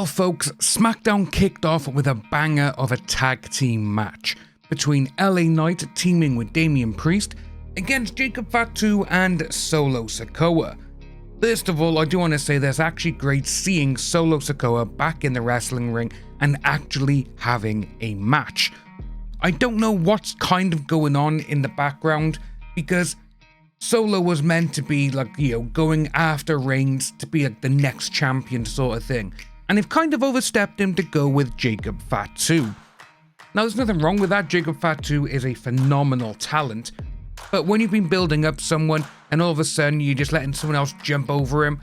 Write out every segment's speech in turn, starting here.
Well, folks, SmackDown kicked off with a banger of a tag team match between LA Knight teaming with Damian Priest against Jacob Fatu and Solo Sikoa. First of all, I do want to say there's actually great seeing Solo Sikoa back in the wrestling ring and actually having a match. I don't know what's kind of going on in the background because Solo was meant to be going after Reigns to be the next champion sort of thing. And they've kind of overstepped him to go with Jacob Fatu. Now, there's nothing wrong with that. Jacob Fatu is a phenomenal talent. But when you've been building up someone and all of a sudden you're just letting someone else jump over him,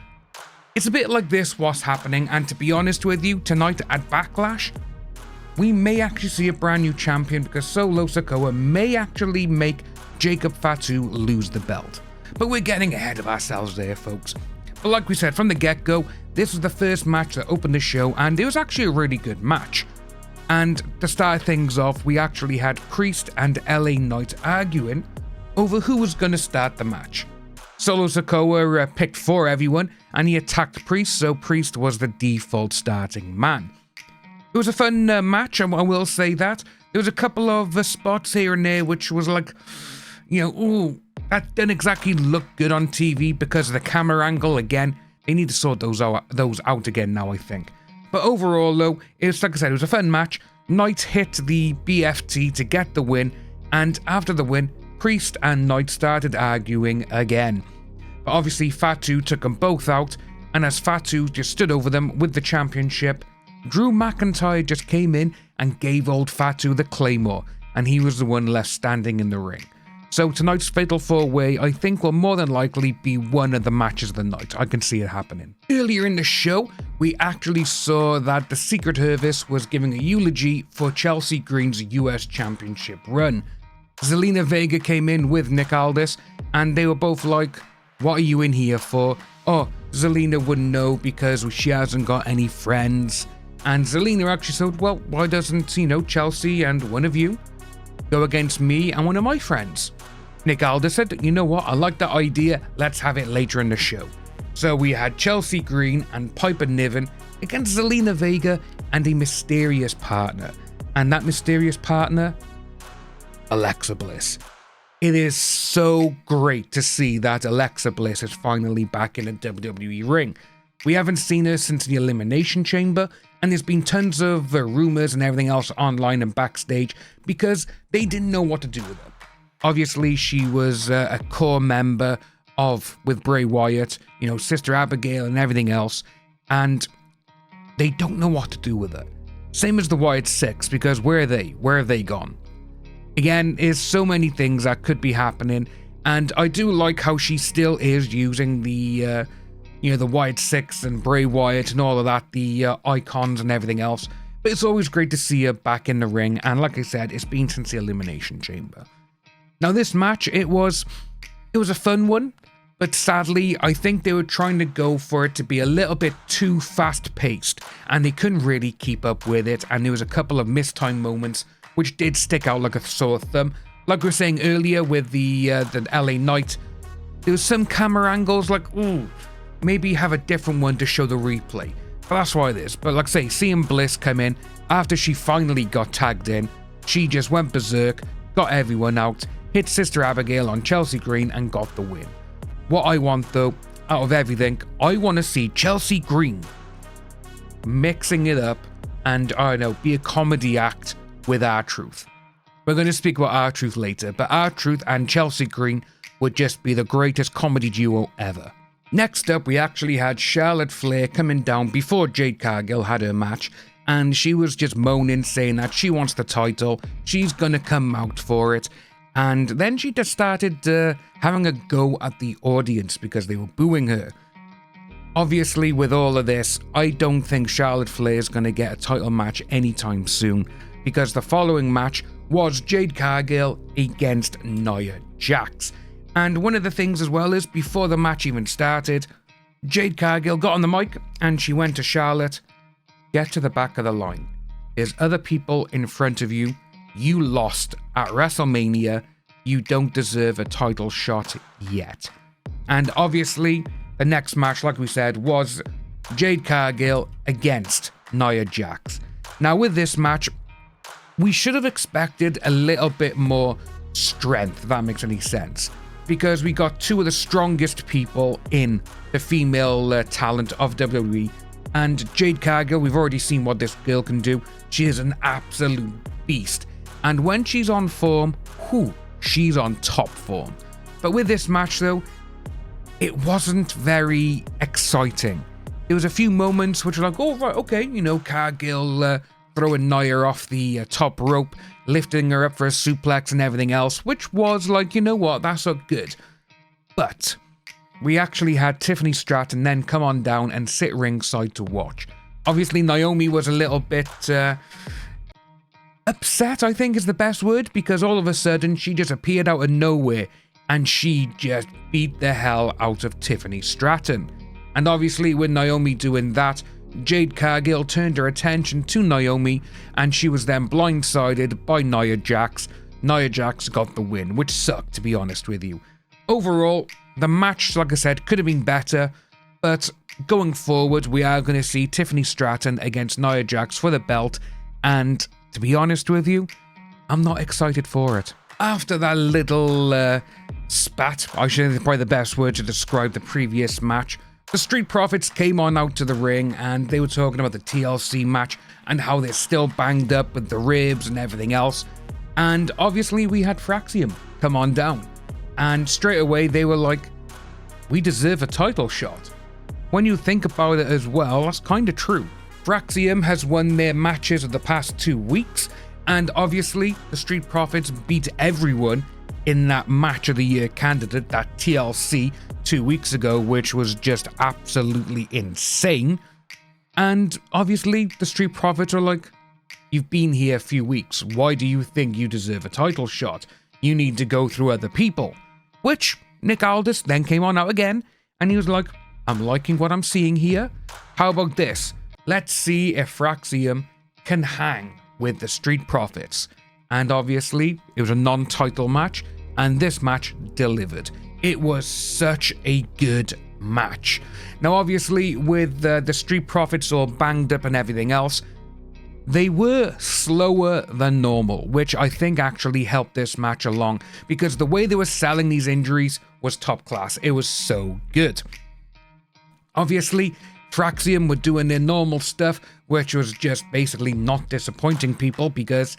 it's a bit like this what's happening. And to be honest with you, tonight at Backlash, we may actually see a brand new champion because Solo Sikoa may actually make Jacob Fatu lose the belt. But we're getting ahead of ourselves there, folks. But like we said from the get-go, this was the first match that opened the show, and it was actually a really good match. And to start things off, we actually had Priest and LA Knight arguing over who was going to start the match. Solo Sikoa picked for everyone, and he attacked Priest, so Priest was the default starting man. It was a fun match, I will say that. There was a couple of spots here and there which was like, that didn't exactly look good on TV because of the camera angle. Again, they need to sort those out again now, I think. But overall, though, it's like I said, it was a fun match. Knight hit the BFT to get the win, and after the win, Priest and Knight started arguing again. But obviously, Fatu took them both out, and as Fatu just stood over them with the championship, Drew McIntyre just came in and gave old Fatu the Claymore, and he was the one left standing in the ring. So tonight's Fatal 4-Way, I think, will more than likely be one of the matches of the night. I can see it happening. Earlier in the show, we actually saw that the Secret Service was giving a eulogy for Chelsea Green's US Championship run. Zelina Vega came in with Nick Aldis, and they were both like, "What are you in here for?" "Oh, Zelina wouldn't know because she hasn't got any friends." And Zelina actually said, "Well, why doesn't, Chelsea and one of you go against me and one of my friends?" Nick Aldis said, "You know what, I like that idea, let's have it later in the show." So we had Chelsea Green and Piper Niven against Zelina Vega and a mysterious partner. And that mysterious partner, Alexa Bliss. It is so great to see that Alexa Bliss is finally back in a WWE ring. We haven't seen her since the Elimination Chamber, and there's been tons of rumors and everything else online and backstage because they didn't know what to do with her. Obviously, she was a core member with Bray Wyatt, Sister Abigail and everything else, and they don't know what to do with her. Same as the Wyatt Six, because where are they? Where have they gone? Again, there's so many things that could be happening, and I do like how she still is using the Wyatt Six and Bray Wyatt and all of that, the icons and everything else. But it's always great to see her back in the ring, and like I said, it's been since the Elimination Chamber. Now this match, it was a fun one, but sadly, I think they were trying to go for it to be a little bit too fast-paced, and they couldn't really keep up with it, and there was a couple of mistimed moments which did stick out like a sore thumb. Like we were saying earlier with the LA Knight, there was some camera angles like, ooh, maybe have a different one to show the replay. But that's why it is. But like I say, seeing Bliss come in after she finally got tagged in, she just went berserk, got everyone out, hit Sister Abigail on Chelsea Green and got the win. What I want though, out of everything, I want to see Chelsea Green mixing it up and, I don't know, be a comedy act with R-Truth. We're going to speak about R-Truth later, but R-Truth and Chelsea Green would just be the greatest comedy duo ever. Next up, we actually had Charlotte Flair coming down before Jade Cargill had her match, and she was just moaning, saying that she wants the title, she's going to come out for it, and then she just started having a go at the audience because they were booing her. Obviously, with all of this, I don't think Charlotte Flair is going to get a title match anytime soon, because the following match was Jade Cargill against Nia Jax. And one of the things as well is, before the match even started, Jade Cargill got on the mic and she went to Charlotte, "Get to the back of the line. There's other people in front of you. You lost at WrestleMania. You don't deserve a title shot yet." And obviously, the next match, like we said, was Jade Cargill against Nia Jax. Now with this match, we should have expected a little bit more strength, if that makes any sense, because we got two of the strongest people in the female talent of WWE, and Jade Cargill, we've already seen what this girl can do. She is an absolute beast, and when she's on form, she's on top form. But with this match though, it wasn't very exciting. There was a few moments which were like, oh right, okay, you know, Cargill throwing Nia off the top rope, lifting her up for a suplex and everything else, which was like, you know what, that's not good. But we actually had Tiffany Stratton then come on down and sit ringside to watch. Obviously, Naomi was a little bit upset, I think is the best word, because all of a sudden she just appeared out of nowhere and she just beat the hell out of Tiffany Stratton. And obviously, with Naomi doing that, Jade Cargill turned her attention to Naomi, and she was then blindsided by Nia Jax. Nia Jax got the win, which sucked, to be honest with you. Overall, the match, like I said, could have been better, but going forward, we are going to see Tiffany Stratton against Nia Jax for the belt, and to be honest with you, I'm not excited for it. After that little spat, I should think probably the best word to describe the previous match, the Street Profits came on out to the ring and they were talking about the TLC match and how they're still banged up with the ribs and everything else. And obviously we had Fraxium come on down. And straight away they were like, we deserve a title shot. When you think about it as well, that's kind of true. Fraxium has won their matches of the past 2 weeks. And obviously the Street Profits beat everyone in that match of the year candidate, that TLC 2 weeks ago, which was just absolutely insane. And obviously the Street Profits are like, you've been here a few weeks, why do you think you deserve a title shot? You need to go through other people. Which Nick Aldis then came on out again and he was like, I'm liking what I'm seeing here. How about this? Let's see if Fraxium can hang with the Street Profits. And obviously it was a non-title match, and this match delivered. It was such a good match. Now obviously with the Street Profits all banged up and everything else, they were slower than normal, which I think actually helped this match along, because the way they were selling these injuries was top class. It was so good. Obviously Fraxium were doing their normal stuff, which was just basically not disappointing people, because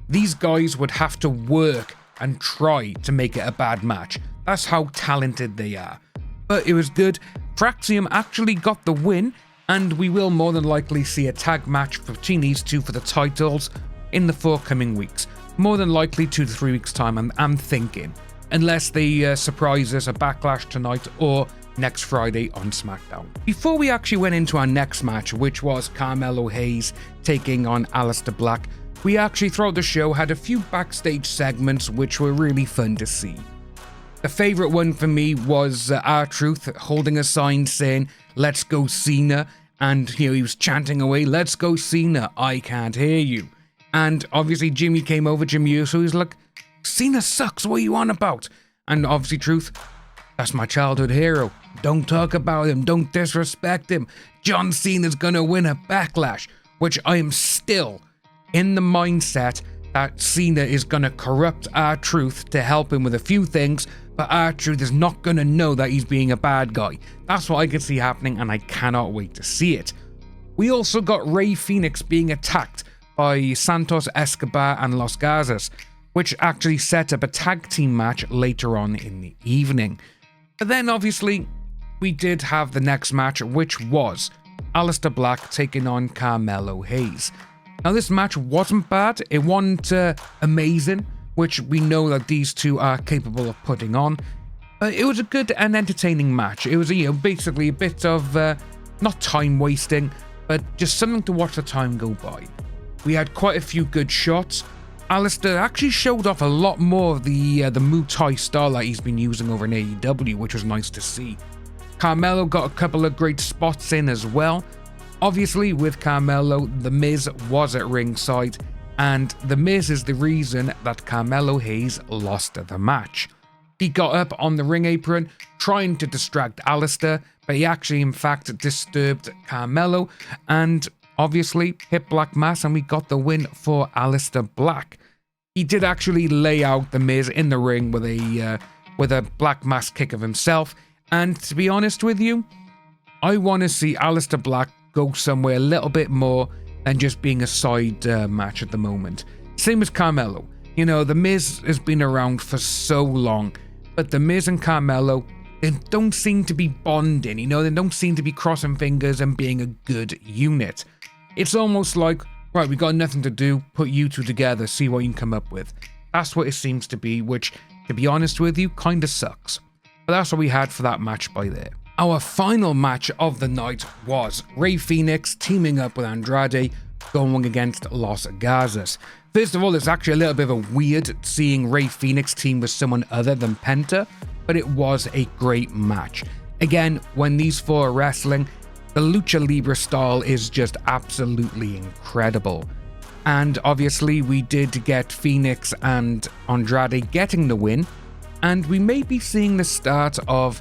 these guys would have to work and try to make it a bad match. That's how talented they are. But it was good. Fraxium actually got the win, and we will more than likely see a tag match between these two for the titles in the forthcoming weeks. More than likely 2 to 3 weeks time, I'm thinking. Unless they surprise us a Backlash tonight or next Friday on SmackDown. Before we actually went into our next match, which was Carmelo Hayes taking on Aleister Black, we actually throughout the show had a few backstage segments which were really fun to see. The favourite one for me was R-Truth holding a sign saying, "Let's go Cena," and he was chanting away, "Let's go Cena, I can't hear you." And obviously Jimmy came over, Jimmy Uso, he's like, "Cena sucks, what are you on about?" And obviously Truth, "That's my childhood hero. Don't talk about him. Don't disrespect him. John Cena's gonna win a Backlash," which I am still in the mindset that Cena is gonna corrupt R-Truth to help him with a few things, but R-Truth is not gonna know that he's being a bad guy. That's what I can see happening, and I cannot wait to see it. We also got Rey Fenix being attacked by Santos Escobar and Los Garzas, which actually set up a tag team match later on in the evening. But then obviously we did have the next match, which was Aleister Black taking on Carmelo Hayes. Now this match wasn't bad, it wasn't amazing, which we know that these two are capable of putting on. It was a good and entertaining match. It was basically a bit of, not time wasting, but just something to watch the time go by. We had quite a few good shots. Aleister actually showed off a lot more of the Muay Thai style that he's been using over in AEW, which was nice to see. Carmelo got a couple of great spots in as well. Obviously, with Carmelo, The Miz was at ringside, and The Miz is the reason that Carmelo Hayes lost the match. He got up on the ring apron, trying to distract Aleister, but he actually, in fact, disturbed Carmelo, and obviously hit Black Mass and we got the win for Aleister Black. He did actually lay out The Miz in the ring with a Black Mass kick of himself. And to be honest with you, I want to see Aleister Black go somewhere a little bit more than just being a side match at the moment. Same as Carmelo. You know, The Miz has been around for so long, but The Miz and Carmelo, they don't seem to be bonding, you know, they don't seem to be crossing fingers and being a good unit. It's almost like, right, we got nothing to do, put you two together, see what you can come up with. That's what it seems to be, which, to be honest with you, kinda sucks. But that's what we had for that match by there. Our final match of the night was Rey Fenix teaming up with Andrade, going against Los Garzas. First of all, it's actually a little bit of a weird seeing Rey Fenix team with someone other than Penta, but it was a great match. Again, when these four are wrestling, the Lucha Libre style is just absolutely incredible. And obviously we did get Fenix and Andrade getting the win, and we may be seeing the start of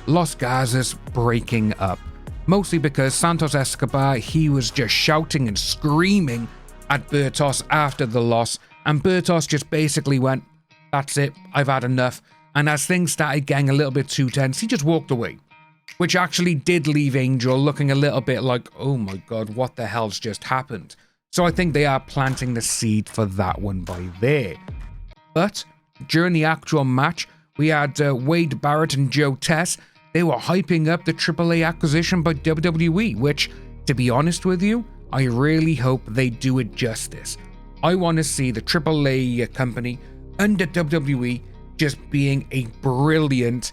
Los Garzas breaking up. Mostly because Santos Escobar, he was just shouting and screaming at Bertos after the loss, and Bertos just basically went, that's it, I've had enough. And as things started getting a little bit too tense, he just walked away. Which actually did leave Angel looking a little bit like, oh my god, what the hell's just happened? So I think they are planting the seed for that one by there. But during the actual match, we had Wade Barrett and Joe Tess. They were hyping up the AAA acquisition by WWE, which, to be honest with you, I really hope they do it justice. I want to see the AAA company under WWE just being a brilliant,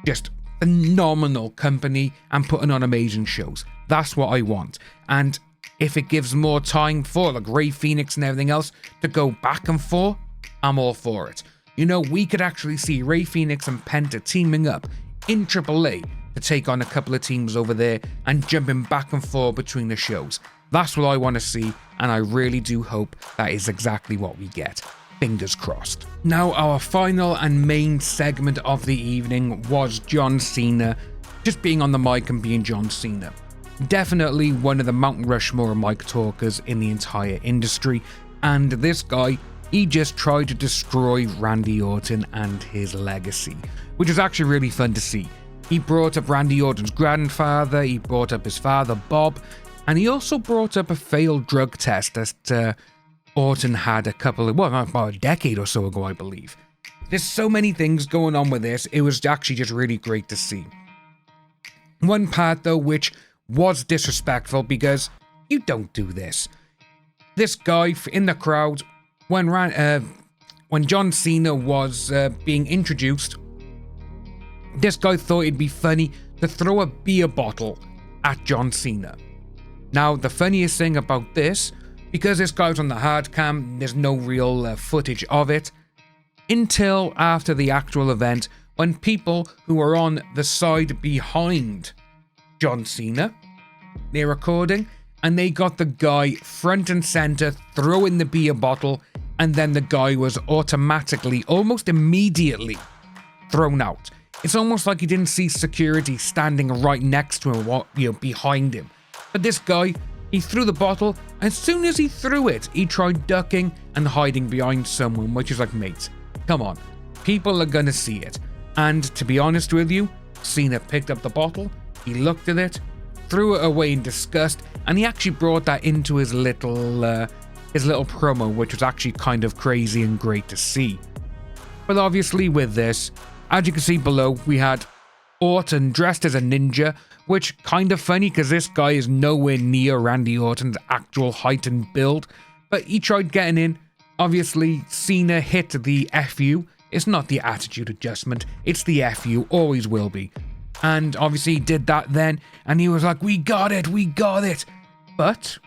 just phenomenal company and putting on amazing shows. That's what I want. And if it gives more time for like Rey Fenix and everything else to go back and forth, I'm all for it. You know, we could actually see Rey Fenix and Penta teaming up in AAA to take on a couple of teams over there and jumping back and forth between the shows. That's what I want to see, and I really do hope that is exactly what we get. Fingers crossed. Now, our final and main segment of the evening was John Cena just being on the mic and being John Cena. Definitely one of the Mount Rushmore mic talkers in the entire industry, and this guy, he just tried to destroy Randy Orton and his legacy, which was actually really fun to see. He brought up Randy Orton's grandfather, he brought up his father Bob, and he also brought up a failed drug test that Orton had about a decade or so ago, I believe. There's so many things going on with this, it was actually just really great to see. One part though which was disrespectful because you don't do this. This guy in the crowd, when John Cena was being introduced, this guy thought it'd be funny to throw a beer bottle at John Cena. Now, the funniest thing about this, because this guy's on the hard cam, there's no real footage of it, until after the actual event, when people who were on the side behind John Cena, they're recording, and they got the guy front and center throwing the beer bottle, and then the guy was automatically, almost immediately, thrown out. It's almost like he didn't see security standing right next to him, behind him. But this guy, he threw the bottle, and as soon as he threw it, he tried ducking and hiding behind someone, which is like, mate, come on. People are gonna see it. And to be honest with you, Cena picked up the bottle, he looked at it, threw it away in disgust, and he actually brought that into his little promo, which was actually kind of crazy and great to see. But obviously with this, as you can see below, we had Orton dressed as a ninja, which kind of funny because this guy is nowhere near Randy Orton's actual height and build, but he tried getting in. Obviously, Cena hit the FU. It's not the attitude adjustment, it's the FU, always will be. And obviously he did that then, and he was like, we got it. But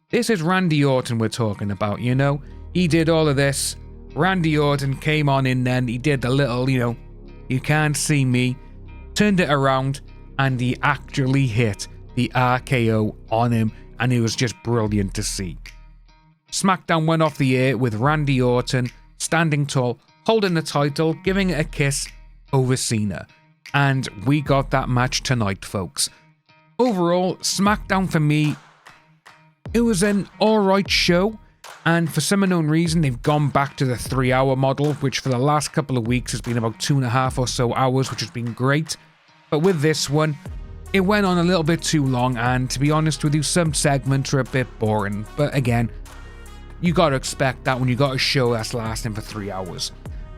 this is Randy Orton we're talking about, you know? He did all of this. Randy Orton came on in then, he did the little, you can't see me, turned it around, and he actually hit the RKO on him, and it was just brilliant to see. SmackDown went off the air with Randy Orton standing tall, holding the title, giving it a kiss over Cena. And we got that match tonight, folks. Overall, SmackDown for me, It was an alright show, and for some unknown reason they've gone back to the 3-hour model, which for the last couple of weeks has been about 2.5 or so hours, which has been great. But with this one, it went on a little bit too long, and to be honest with you, some segments are a bit boring. But again, you gotta expect that when you got a show that's lasting for 3 hours.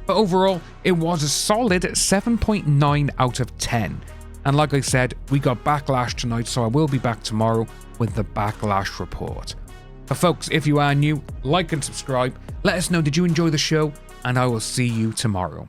But overall, it was a solid 7.9 out of 10. And like I said, we got Backlash tonight, so I will be back tomorrow with the Backlash report. But folks, if you are new, like and subscribe. Let us know, did you enjoy the show? And I will see you tomorrow.